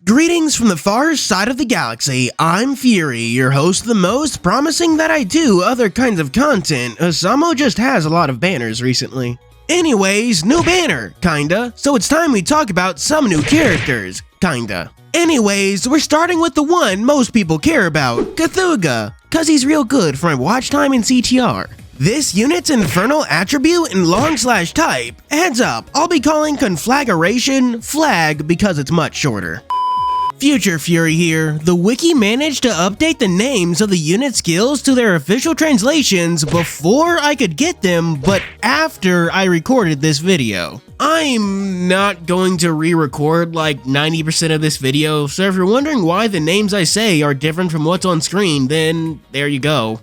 Greetings from the far side of the galaxy, I'm Fury, your host the most promising that I do other kinds of content. Housamo just has a lot of banners recently. Anyways, new banner, kinda, so it's time we talk about some new characters, kinda. Anyways, we're starting with the one most people care about, Cthuga, cause he's real good for my watch time in CTR. This unit's infernal attribute and long/type, heads up, I'll be calling conflagration flag because it's much shorter. Future Fury here. The wiki managed to update the names of the unit skills to their official translations before I could get them, but after I recorded this video. I'm not going to re-record like 90% of this video, so if you're wondering why the names I say are different from what's on screen, then there you go.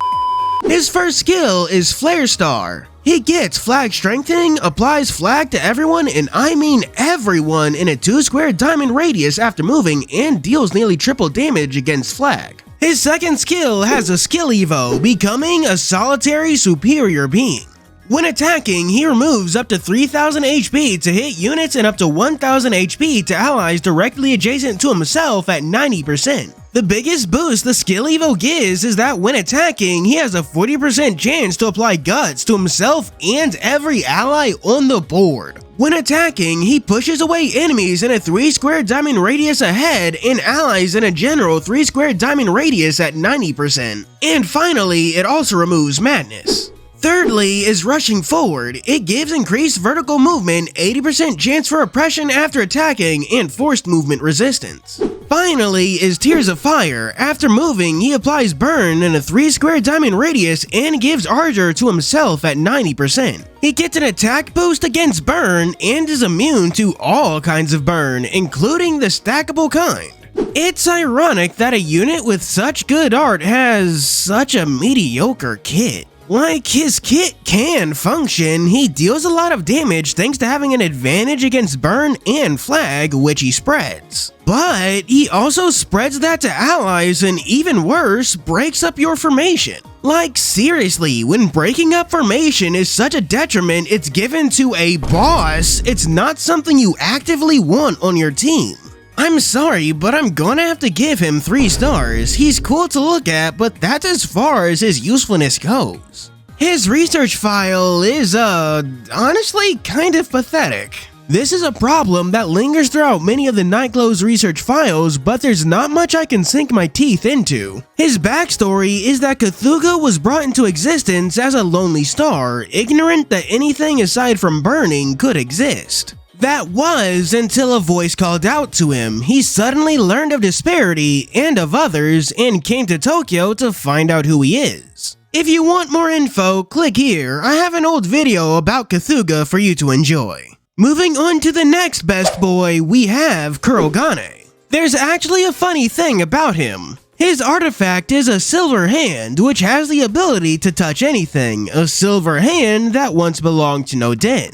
His first skill is Flare Star. He gets flag strengthening, applies flag to everyone, and I mean everyone, in a 2-square diamond radius after moving, and deals nearly triple damage against flag. His second skill has a skill evo, becoming a solitary superior being. When attacking, he removes up to 3000 HP to hit units and up to 1000 HP to allies directly adjacent to himself at 90%. The biggest boost the skill evo gives is that when attacking, he has a 40% chance to apply guts to himself and every ally on the board. When attacking, he pushes away enemies in a 3-square diamond radius ahead and allies in a general 3-square diamond radius at 90%. And finally, it also removes madness. Thirdly is rushing forward. It gives increased vertical movement, 80% chance for oppression after attacking, and forced movement resistance. Finally is Tears of Fire. After moving, he applies burn in a 3-square diamond radius and gives ardor to himself at 90%. He gets an attack boost against burn and is immune to all kinds of burn, including the stackable kind. It's ironic that a unit with such good art has such a mediocre kit. Like, his kit can function, he deals a lot of damage thanks to having an advantage against burn and flag, which he spreads. But he also spreads that to allies and, even worse, breaks up your formation. Like, seriously, when breaking up formation is such a detriment it's given to a boss, it's not something you actively want on your team. I'm sorry, but I'm gonna have to give him 3 stars. He's cool to look at, but that's as far as his usefulness goes. His research file is, honestly kind of pathetic. This is a problem that lingers throughout many of the Nightglows research files, but there's not much I can sink my teeth into. His backstory is that Cthuga was brought into existence as a lonely star, ignorant that anything aside from burning could exist. That was until a voice called out to him. He suddenly learned of disparity and of others and came to Tokyo to find out who he is. If you want more info, click here. I have an old video about Cthuga for you to enjoy. Moving on to the next best boy, we have Kurogane. There's actually a funny thing about him. His artifact is a silver hand, which has the ability to touch anything, a silver hand that once belonged to Nodens.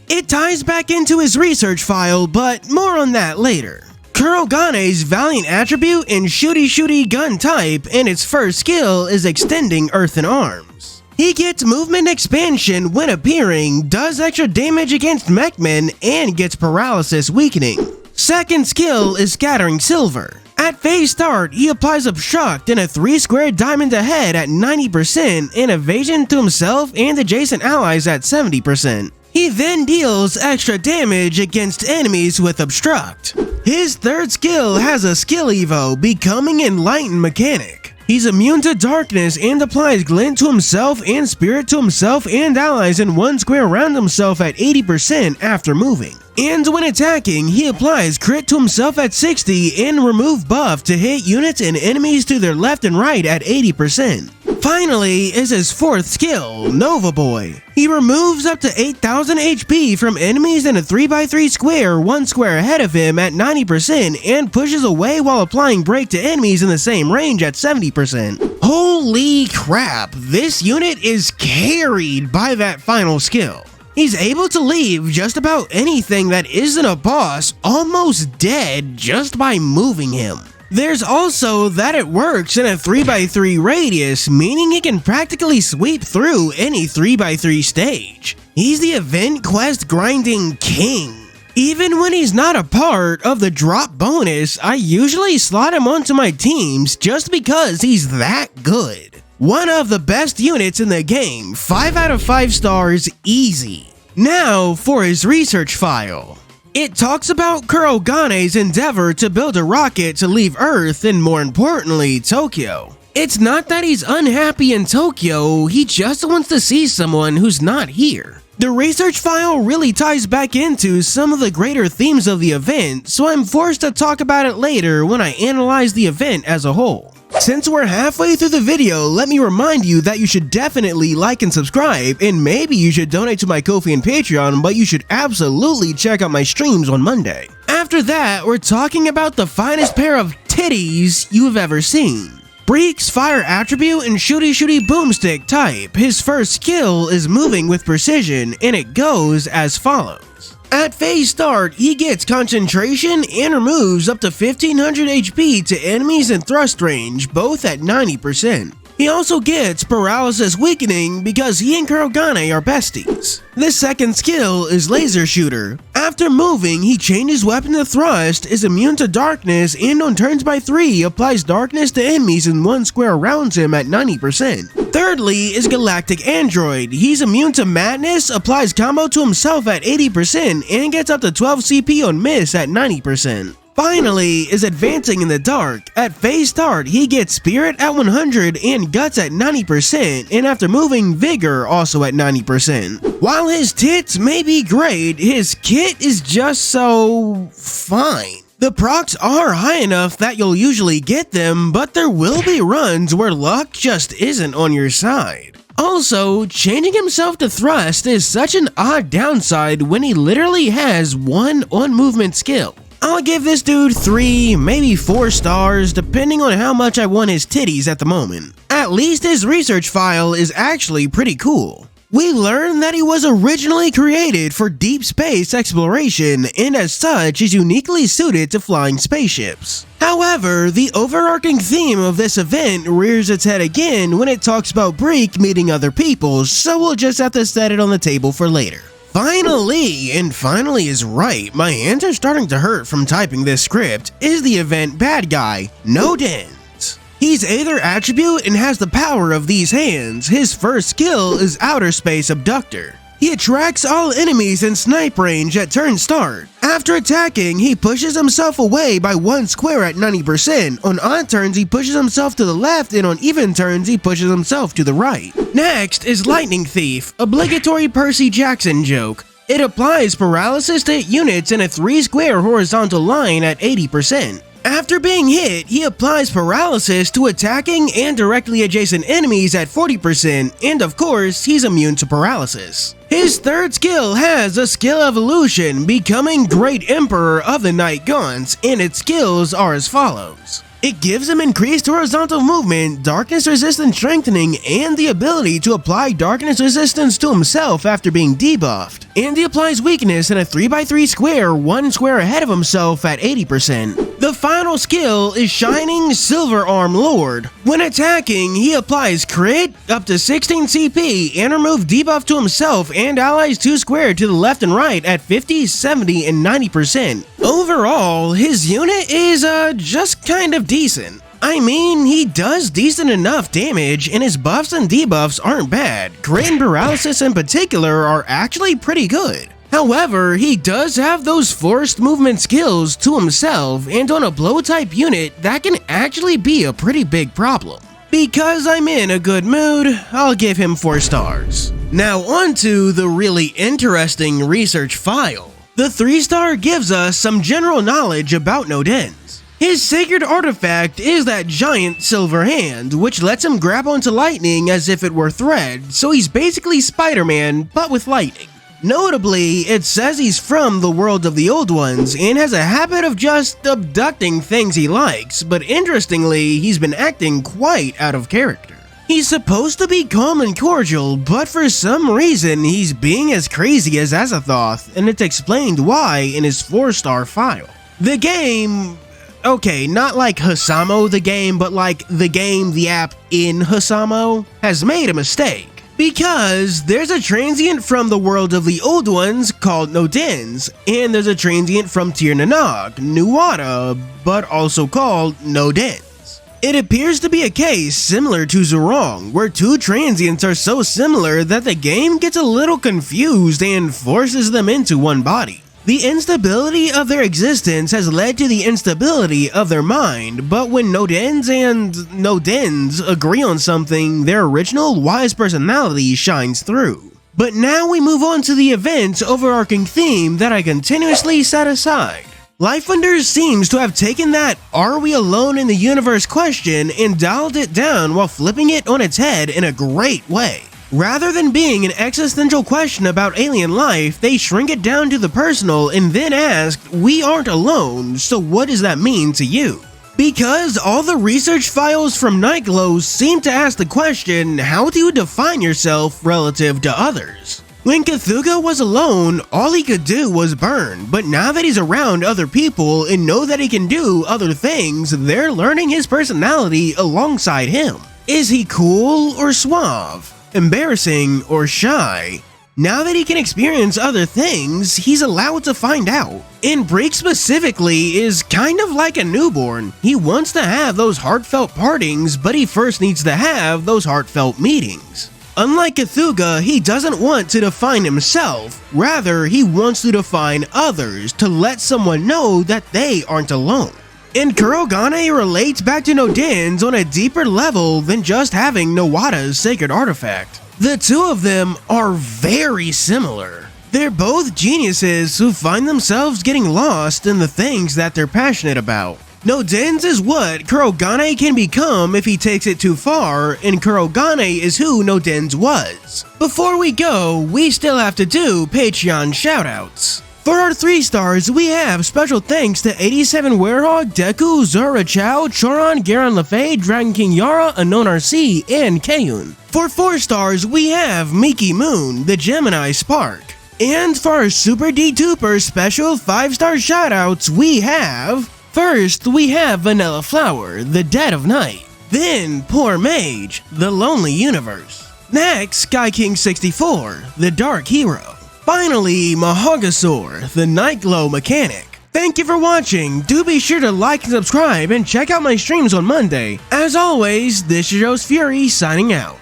It ties back into his research file, but more on that later. Kurogane's valiant attribute and shooty gun type, and its first skill is extending earthen arms. He gets movement expansion when appearing, does extra damage against mechmen, and gets paralysis weakening. Second skill is scattering silver. At phase start, he applies obstruct in a 3-square diamond ahead at 90% and evasion to himself and adjacent allies at 70%. He then deals extra damage against enemies with obstruct. His third skill has a skill evo, becoming enlightened mechanic. He's immune to darkness and applies glint to himself and spirit to himself and allies in 1 square around himself at 80% after moving. And when attacking, he applies crit to himself at 60 and remove buff to hit units and enemies to their left and right at 80%. Finally is his fourth skill, Nova Boy. He removes up to 8000 HP from enemies in a 3x3 square 1 square ahead of him at 90% and pushes away while applying break to enemies in the same range at 70%. Holy crap, this unit is carried by that final skill. He's able to leave just about anything that isn't a boss almost dead just by moving him. There's also that it works in a 3x3 radius, meaning it can practically sweep through any 3x3 stage. He's the event quest grinding king. Even when he's not a part of the drop bonus, I usually slot him onto my teams just because he's that good. One of the best units in the game, 5 out of 5 stars easy. Now for his research file. It talks about Kurogane's endeavor to build a rocket to leave Earth and, more importantly, Tokyo. It's not that he's unhappy in Tokyo, he just wants to see someone who's not here. The research file really ties back into some of the greater themes of the event, so I'm forced to talk about it later when I analyze the event as a whole. Since we're halfway through the video, let me remind you that you should definitely like and subscribe, and maybe you should donate to my Ko-fi and Patreon, but you should absolutely check out my streams on Monday. After that, we're talking about the finest pair of titties you've ever seen. Breake's fire attribute and shooty boomstick type. His first skill is moving with precision, and it goes as follows. At phase start, he gets concentration and removes up to 1500 HP to enemies in thrust range, both at 90%. He also gets paralysis weakening because he and Kurogane are besties. The second skill is laser shooter. After moving, he changes weapon to thrust, is immune to darkness, and on turns by 3 applies darkness to enemies in one square around him at 90%. Thirdly is galactic android. He's immune to madness, applies combo to himself at 80%, and gets up to 12 CP on miss at 90%. Finally is advancing in the dark. At phase start, he gets spirit at 100 and guts at 90%, and after moving, vigor also at 90%. While his tits may be great, his kit is just so fine. The procs are high enough that you'll usually get them, but there will be runs where luck just isn't on your side. Also, changing himself to thrust is such an odd downside when he literally has one on-movement skill. I'll give this dude 3, maybe 4 stars, depending on how much I want his titties at the moment. At least his research file is actually pretty cool. We learn that he was originally created for deep space exploration, and as such is uniquely suited to flying spaceships. However, the overarching theme of this event rears its head again when it talks about Breake meeting other people, so we'll just have to set it on the table for later. Finally, and finally is right, my hands are starting to hurt from typing this script, is the event bad guy, Nodens. He's Aether attribute and has the power of these hands. His first skill is Outer Space Abductor. He attracts all enemies in snipe range at turn start. After attacking, he pushes himself away by 1 square at 90%. On odd turns, he pushes himself to the left, and on even turns, he pushes himself to the right. Next is Lightning Thief, obligatory Percy Jackson joke. It applies paralysis to units in a 3 square horizontal line at 80%. After being hit, he applies paralysis to attacking and directly adjacent enemies at 40%, and of course, he's immune to paralysis. His third skill has a skill evolution, becoming Great Emperor of the Night Gaunts, and its skills are as follows. It gives him increased horizontal movement, darkness resistance strengthening, and the ability to apply darkness resistance to himself after being debuffed. And he applies weakness in a 3x3 square, 1 square ahead of himself at 80%. The final skill is Shining Silver Arm Lord. When attacking, he applies crit, up to 16 CP, and remove debuff to himself and allies 2 squared to the left and right at 50, 70, and 90%. Overall, his unit is just kind of decent. I mean, he does decent enough damage, and his buffs and debuffs aren't bad. Crit and paralysis in particular are actually pretty good. However, he does have those forced movement skills to himself, and on a blow type unit, that can actually be a pretty big problem. Because I'm in a good mood, I'll give him 4 stars. Now onto the really interesting research file. The 3-star gives us some general knowledge about Nodens. His sacred artifact is that giant silver hand, which lets him grab onto lightning as if it were thread, so he's basically Spider-Man, but with lightning. Notably, it says he's from the world of the old ones and has a habit of just abducting things he likes, but interestingly, he's been acting quite out of character. He's supposed to be calm and cordial, but for some reason, he's being as crazy as Azathoth, and it's explained why in his 4-star file. The game... okay, not like Housamo the game, but like the game, the app in Housamo, has made a mistake. Because there's a transient from the world of the Old Ones called Nodens, and there's a transient from Tir Nanog, Nuada, but also called Nodens. It appears to be a case similar to Zurong, where two transients are so similar that the game gets a little confused and forces them into one body. The instability of their existence has led to the instability of their mind, but when Nodens and Nodens agree on something, their original wise personality shines through. But now we move on to the event's overarching theme that I continuously set aside. Lifewonders seems to have taken that "are we alone in the universe" question and dialed it down while flipping it on its head in a great way. Rather than being an existential question about alien life, they shrink it down to the personal and then ask, "We aren't alone, so what does that mean to you?" Because all the research files from Nightglows seem to ask the question, how do you define yourself relative to others? When Cthuga was alone, all he could do was burn, but now that he's around other people and know that he can do other things, they're learning his personality alongside him. Is he cool or suave? Embarrassing or shy? Now that he can experience other things, he's allowed to find out. And Breake specifically is kind of like a newborn. He wants to have those heartfelt partings, but he first needs to have those heartfelt meetings. Unlike Cthuga, he doesn't want to define himself, rather he wants to define others to let someone know that they aren't alone. And Kurogane relates back to Nodens on a deeper level than just having Nuada's sacred artifact. The two of them are very similar. They're both geniuses who find themselves getting lost in the things that they're passionate about. Nodens is what Kurogane can become if he takes it too far, and Kurogane is who Nodens was. Before we go, we still have to do Patreon shoutouts. For our 3 stars, we have special thanks to 87 Werehog, Deku, Zora Chow, Choron, Garon Lefay, Dragon King Yara, Unknown RC, and Kayun. For 4 stars, we have Miki Moon, the Gemini Spark. And for our Super D-Tuper special 5-star shoutouts, we have... First, we have Vanilla Flower, the Dead of Night. Then, Poor Mage, the Lonely Universe. Next, Sky King 64, the Dark Hero. Finally, Mahagasaur, the Nightglow Mechanic. Thank you for watching. Do be sure to like and subscribe and check out my streams on Monday. As always, this is your host Fury signing out.